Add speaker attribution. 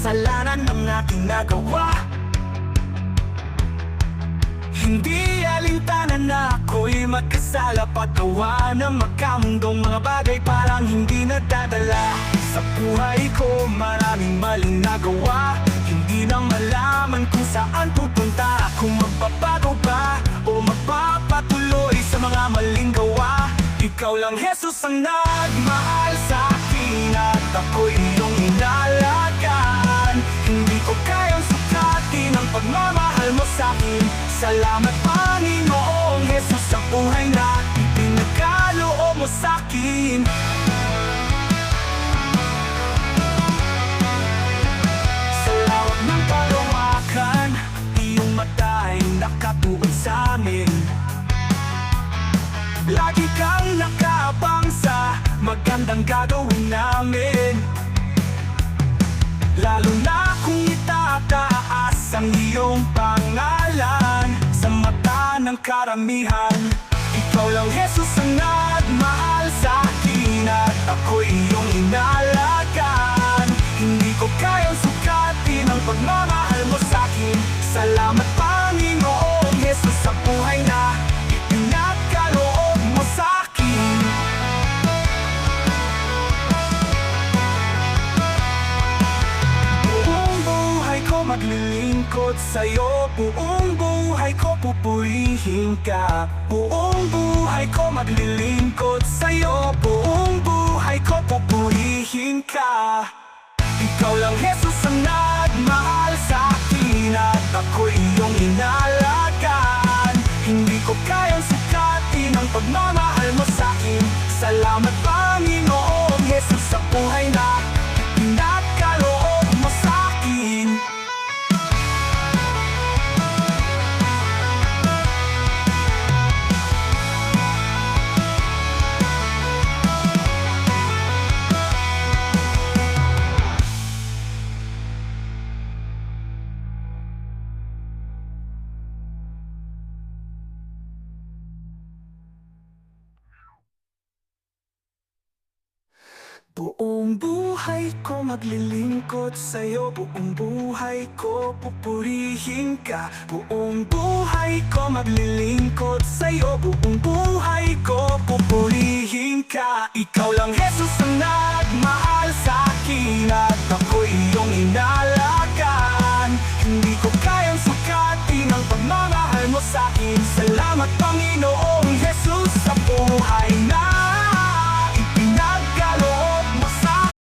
Speaker 1: kasalanan ang ating nagawa. Hindi alintanan na ako'y magkasala, paggawa ng makamundong mga bagay parang hindi nadadala. Sa buhay ko maraming maling nagawa, hindi na malaman kung saan pupunta. Kung magbabago ba o magpapatuloy sa mga maling gawa. Ikaw lang, Jesus, ang nagmahal sa akin at ako'y iyong inalagaan. Hindi ko kayang sukatin ang pagmamahal mo sa akin. Salamat, Panginoong Jesus, sa buhay na ipinagkaloob mo sa akin. Salamat ng palawakan, iyong mata ay nakatuon sa amin. Lagi kang nakaabang sa magandang gagawin namin. Lalo na kung itataas ang iyong pangalan sa mata ng karamihan. Ikaw lang, Jesus, ang nagmahal sa akin at ako'y iyong inalagaan. Hindi ko kayang sukatin ang pagmamahal mo sa akin. Salamat, Panginoong Jesus, sa buhay na ipinagkaloob mo sa akin. Buong buhay ko maglilingkod sa'yo, buong buhay ko pupurihin ka. Buong buhay ko maglilingkod sa'yo, buong buhay ko pupurihin ka. Ikaw lang, Jesus, ang nagmahal sa akin at ako'y iyong inalagaan. Hindi ko kayang sukatin ang pagmamahal mo sa akin. Salamat, Panginoong Jesus, sa buhay na pinagkaloob mo sa akin. Buong buhay ko maglilingkod sa'yo, buong buhay ko pupurihin ka. Buong buhay ko maglilingkod sa'yo, buong buhay ko pupurihin ka. Ikaw lang, Jesus, ang nagmahal